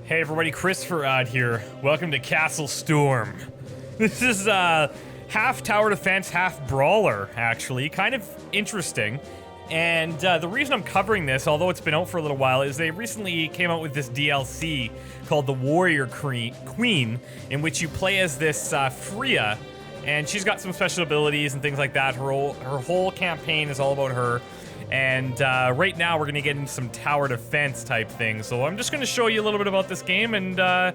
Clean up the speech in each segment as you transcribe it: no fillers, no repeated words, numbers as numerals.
Hey everybody, ChristopherOdd here. Welcome to CastleStorm. This is half tower defense, half brawler, actually. Kind of interesting. And the reason I'm covering this, although it's been out for a little while, is they recently came out with this DLC called the Warrior Queen, in which you play as this Freya, and she's got some special abilities and things like that. Her whole campaign is all about her. And right now we're going to get into some tower defense type things. So I'm just going to show you a little bit about this game and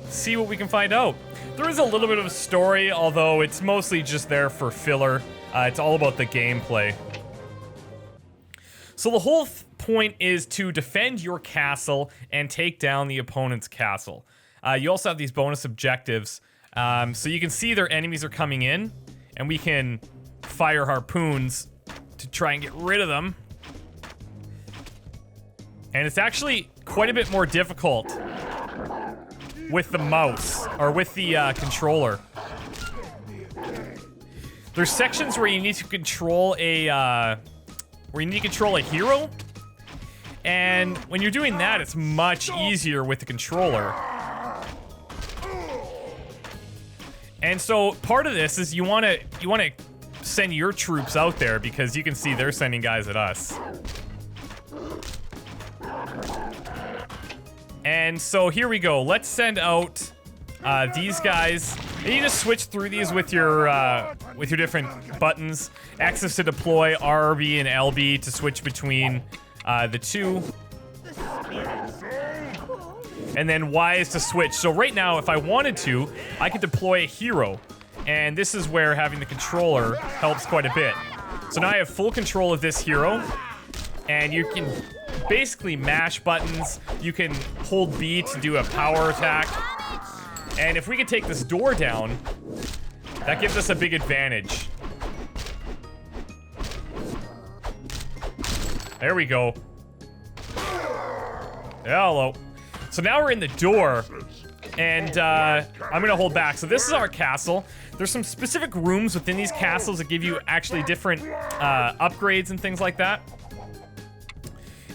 see what we can find out. There is a little bit of a story, although it's mostly just there for filler. It's all about the gameplay. So the whole point is to defend your castle and take down the opponent's castle. You also have these bonus objectives. So you can see their enemies are coming in, and we can fire harpoons to try and get rid of them. And it's actually quite a bit more difficult with the mouse, or with the controller. There's sections where you need to control a hero, and when you're doing that, it's much easier with the controller. And so part of this is you want to send your troops out there, because you can see they're sending guys at us. And so here we go. Let's send out these guys. And you just switch through these with your different buttons. X is to deploy, RB and LB to switch between the two. And then Y is to switch. So right now, if I wanted to, I could deploy a hero. And this is where having the controller helps quite a bit. So now I have full control of this hero, and you can basically mash buttons. You can hold B to do a power attack. And if we can take this door down, that gives us a big advantage. There we go. Hello. So now we're in the door, and I'm gonna hold back. So this is our castle. There's some specific rooms within these castles that give you actually different upgrades and things like that.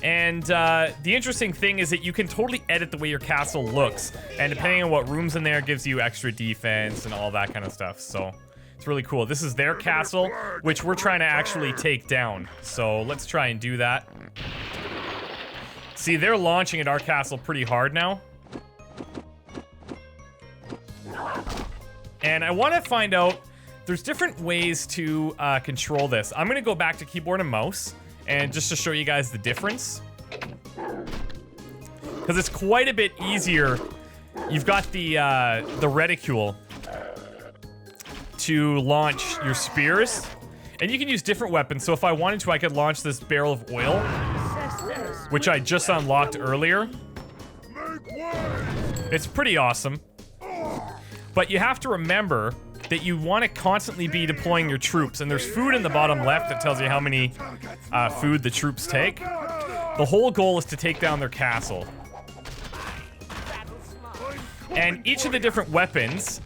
And the interesting thing is that you can totally edit the way your castle looks. And depending on what room's in there, it gives you extra defense and all that kind of stuff. So it's really cool. This is their castle, which we're trying to actually take down. So let's try and do that. See, they're launching at our castle pretty hard now. And I want to find out, there's different ways to control this. I'm going to go back to keyboard and mouse, and just to show you guys the difference. Because it's quite a bit easier. You've got the reticule to launch your spears. And you can use different weapons. So if I wanted to, I could launch this barrel of oil, which I just unlocked earlier. It's pretty awesome. But you have to remember that you want to constantly be deploying your troops. And there's food in the bottom left that tells you how many food the troops take. The whole goal is to take down their castle. And each of the different weapons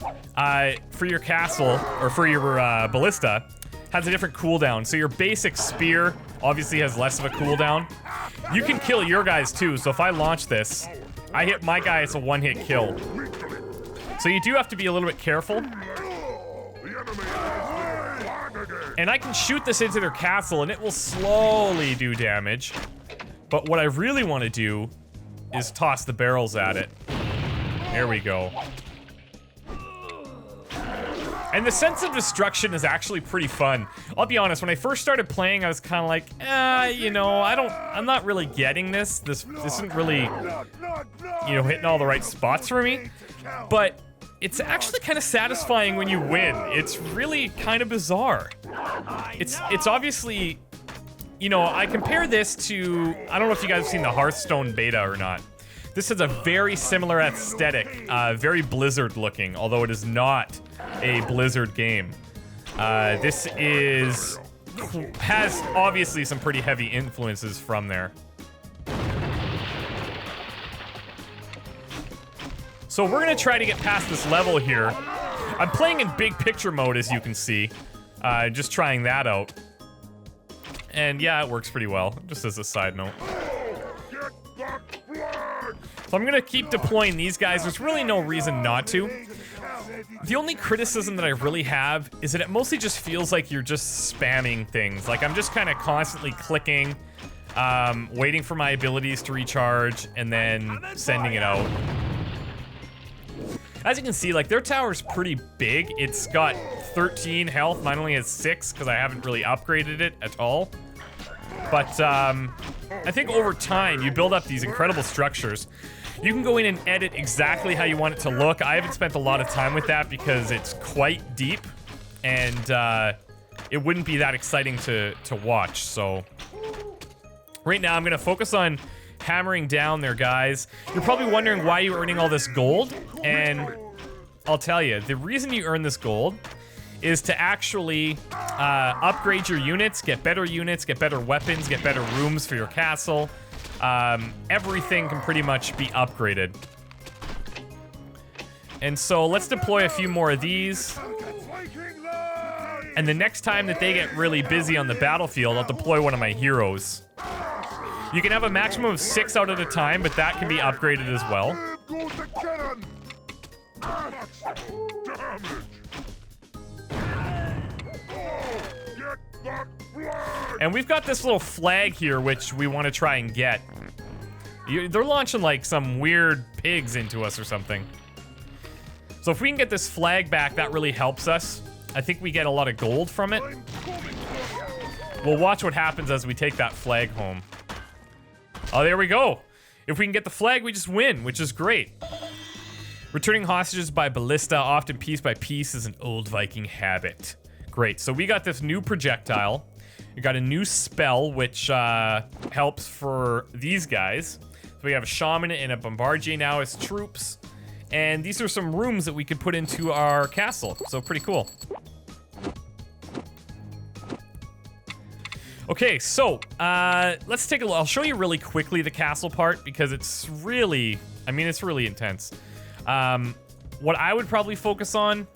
for your castle, or for your ballista, has a different cooldown. So your basic spear obviously has less of a cooldown. You can kill your guys too. So if I launch this, I hit my guy, it's a one-hit kill. So you do have to be a little bit careful. And I can shoot this into their castle and it will slowly do damage. But what I really want to do is toss the barrels at it. There we go. And the sense of destruction is actually pretty fun. I'll be honest, when I first started playing, I was kind of like, you know, I'm not really getting this. This isn't really, you know, hitting all the right spots for me. But it's actually kind of satisfying when you win. It's really kind of bizarre. It's obviously, you know, I compare this to, I don't know if you guys have seen the Hearthstone beta or not. This has a very similar aesthetic, very Blizzard looking, although it is not a Blizzard game. This has obviously some pretty heavy influences from there. So we're gonna try to get past this level here. I'm playing in big picture mode, as you can see. Just trying that out. And yeah, it works pretty well, just as a side note. So I'm gonna keep deploying these guys. There's really no reason not to. The only criticism that I really have is that it mostly just feels like you're just spamming things. Like I'm just kind of constantly clicking, waiting for my abilities to recharge, and then sending it out. As you can see, like their tower's pretty big. It's got 13 health. Mine only has 6 because I haven't really upgraded it at all. But I think over time, you build up these incredible structures. You can go in and edit exactly how you want it to look. I haven't spent a lot of time with that because it's quite deep, and it wouldn't be that exciting to watch. So right now, I'm going to focus on hammering down their guys. You're probably wondering why you're earning all this gold, and I'll tell you. The reason you earn this gold is to actually upgrade your units, get better weapons, get better rooms for your castle. Everything can pretty much be upgraded. And so let's deploy a few more of these. And the next time that they get really busy on the battlefield, I'll deploy one of my heroes. You can have a maximum of 6 out at a time, but that can be upgraded as well. And we've got this little flag here, which we want to try and get. They're launching like some weird pigs into us or something. So if we can get this flag back, that really helps us. I think we get a lot of gold from it. We'll watch what happens as we take that flag home. Oh, there we go. If we can get the flag, we just win, which is great. Returning hostages by ballista, often piece by piece, is an old Viking habit. Great, so we got this new projectile. We got a new spell, which helps for these guys. So we have a shaman and a bombardier now as troops. And these are some rooms that we could put into our castle. So pretty cool. Okay, so let's take a look. I'll show you really quickly the castle part because it's really, it's really intense. What I would probably focus on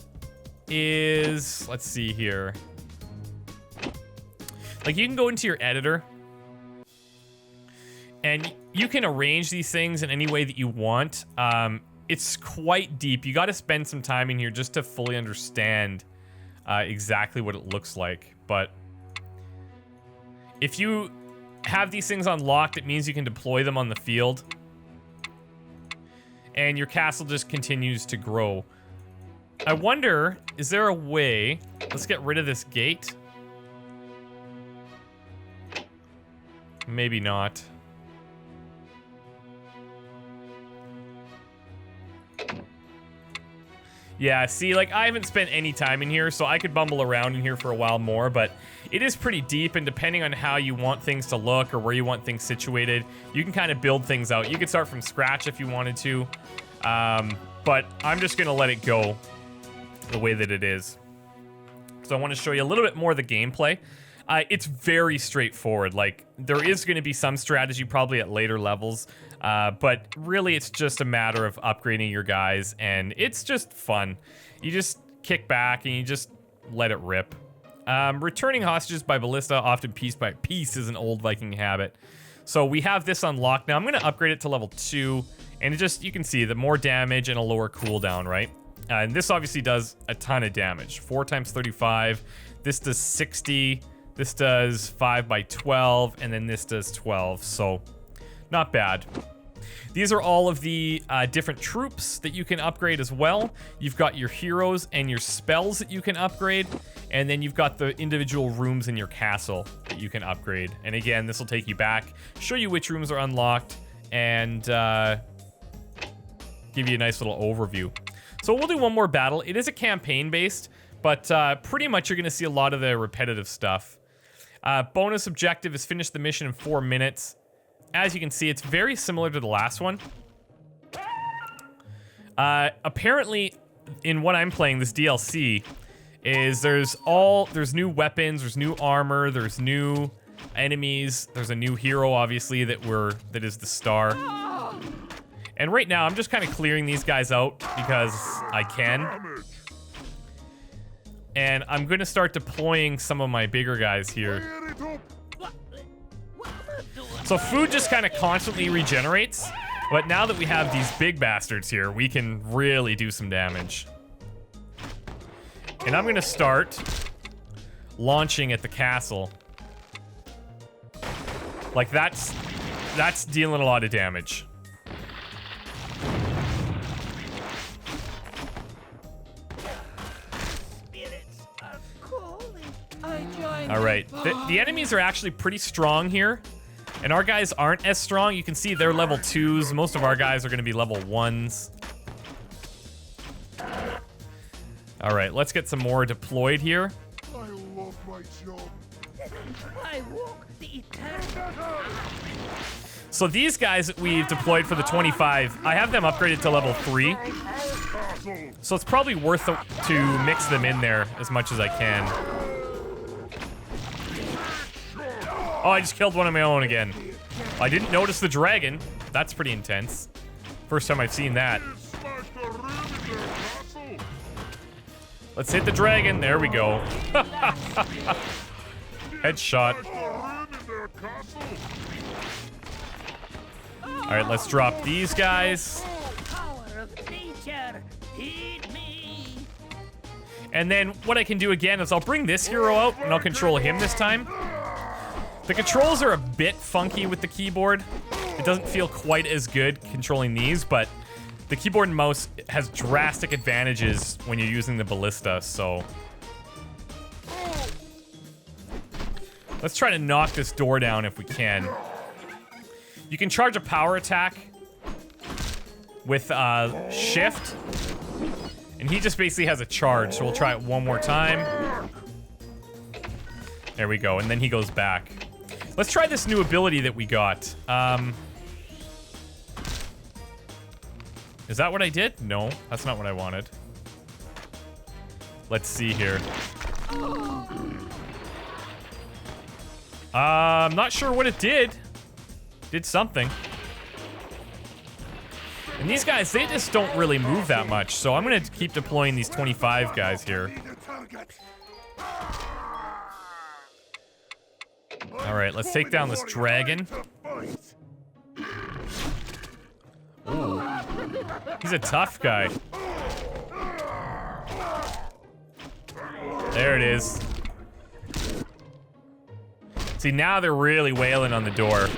is, let's see here. Like you can go into your editor and you can arrange these things in any way that you want. It's quite deep. You got to spend some time in here just to fully understand exactly what it looks like. But if you have these things unlocked, it means you can deploy them on the field. And your castle just continues to grow. I wonder, is there a way? Let's get rid of this gate. Maybe not. Yeah, see, like, I haven't spent any time in here, so I could bumble around in here for a while more, but it is pretty deep, and depending on how you want things to look or where you want things situated, you can kind of build things out. You could start from scratch if you wanted to, but I'm just going to let it go the way that it is. So I want to show you a little bit more of the gameplay. It's very straightforward. Like, there is going to be some strategy probably at later levels, but really it's just a matter of upgrading your guys, and it's just fun. You just kick back and you just let it rip. Returning hostages by ballista, often piece by piece, is an old Viking habit. So we have this unlocked. Now I'm going to upgrade it to level 2, and it just, you can see the more damage and a lower cooldown, right? And this obviously does a ton of damage. 4 times 35. This does 60. This does 5 by 12, and then this does 12, so not bad. These are all of the different troops that you can upgrade as well. You've got your heroes and your spells that you can upgrade, and then you've got the individual rooms in your castle that you can upgrade. And again, this will take you back, show you which rooms are unlocked, and give you a nice little overview. So we'll do one more battle. It is a campaign-based, but pretty much you're going to see a lot of the repetitive stuff. Bonus objective is finish the mission in 4 minutes. As you can see, it's very similar to the last one. Apparently, in what I'm playing, this DLC, is there's new weapons, there's new armor, there's new enemies, there's a new hero, obviously, that is the star. And right now, I'm just kind of clearing these guys out because I can. And I'm going to start deploying some of my bigger guys here. So food just kind of constantly regenerates. But now that we have these big bastards here, we can really do some damage. And I'm gonna start launching at the castle. Like that's dealing a lot of damage. All right, the enemies are actually pretty strong here, and our guys aren't as strong. You can see they're level 2s. Most of our guys are going to be level 1s. All right, let's get some more deployed here. I love my job. I walk the eternal. So these guys that we've deployed for the 25, I have them upgraded to level 3. So it's probably worth to mix them in there as much as I can. Oh, I just killed one of my own again. I didn't notice the dragon. That's pretty intense. First time I've seen that. Let's hit the dragon. There we go. Headshot. All right, let's drop these guys. And then what I can do again is I'll bring this hero out and I'll control him this time. The controls are a bit funky with the keyboard. It doesn't feel quite as good controlling these, but the keyboard and mouse has drastic advantages when you're using the ballista, so. Let's try to knock this door down if we can. You can charge a power attack with shift, and he just basically has a charge, so we'll try it one more time. There we go, and then he goes back. Let's try this new ability that we got. Is that what I did? No, that's not what I wanted. Let's see here. I'm not sure what it did. Did something. And these guys, they just don't really move that much, so I'm gonna keep deploying these 25 guys here. All right, let's take down this dragon. Ooh. He's a tough guy. There it is. See, now they're really wailing on the door.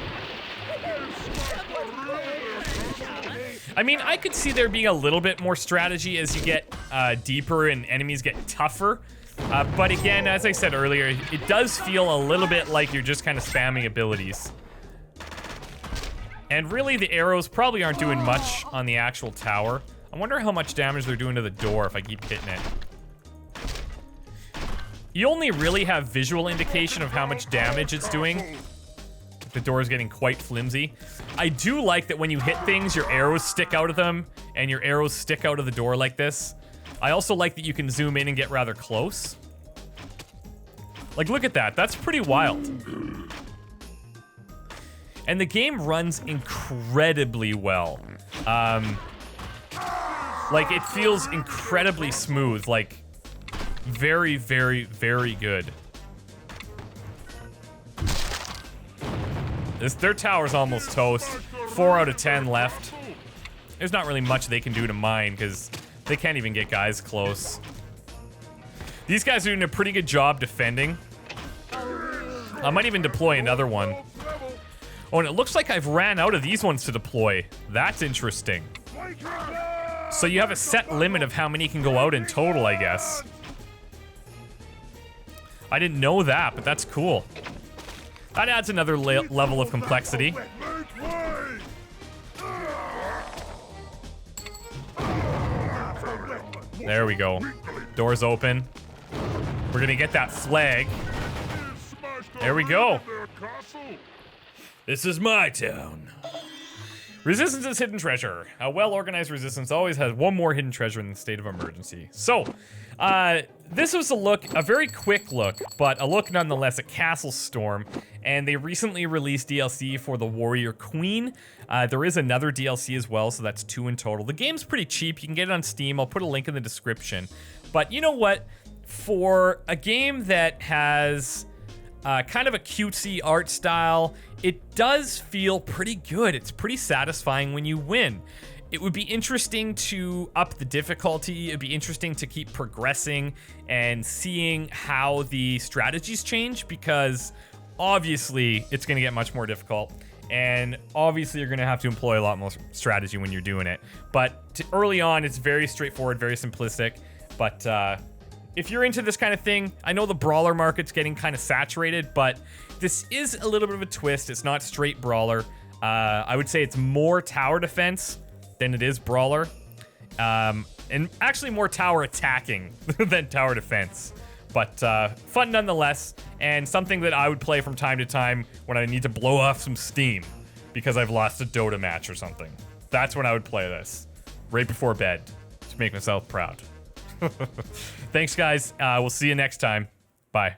I mean, I could see there being a little bit more strategy as you get deeper and enemies get tougher. But again, as I said earlier, it does feel a little bit like you're just kind of spamming abilities. And really, the arrows probably aren't doing much on the actual tower. I wonder how much damage they're doing to the door if I keep hitting it. You only really have visual indication of how much damage it's doing. The door is getting quite flimsy. I do like that when you hit things, your arrows stick out of them, and your arrows stick out of the door like this. I also like that you can zoom in and get rather close. Like, look at that. That's pretty wild. And the game runs incredibly well. Like, it feels incredibly smooth. Like, very, very, very good. Their tower's almost toast. 4 out of 10 left. There's not really much they can do to mine, because they can't even get guys close. These guys are doing a pretty good job defending. I might even deploy another one. Oh, and it looks like I've ran out of these ones to deploy. That's interesting. So you have a set limit of how many can go out in total, I guess. I didn't know that, but that's cool. That adds another level of complexity. There we go. Doors open. We're gonna get that flag. There we go. This is my town. Resistance is hidden treasure. A well-organized resistance always has one more hidden treasure in the state of emergency. So, this was a very quick look, but a look nonetheless at CastleStorm. And they recently released DLC for the Warrior Queen. There is another DLC as well, so that's 2 in total. The game's pretty cheap. You can get it on Steam. I'll put a link in the description. But you know what? For a game that has kind of a cutesy art style it does feel pretty good. It's pretty satisfying when you win. It would be interesting to up the difficulty. It'd be interesting to keep progressing and seeing how the strategies change, because obviously it's going to get much more difficult. And obviously you're going to have to employ a lot more strategy when you're doing it. But early on, it's very straightforward, very simplistic. But if you're into this kind of thing, I know the brawler market's getting kind of saturated, but this is a little bit of a twist. It's not straight brawler. I would say it's more tower defense than it is brawler. And actually more tower attacking than tower defense. But fun nonetheless, and something that I would play from time to time when I need to blow off some steam because I've lost a Dota match or something. That's when I would play this, right before bed, to make myself proud. Thanks, guys. We'll see you next time.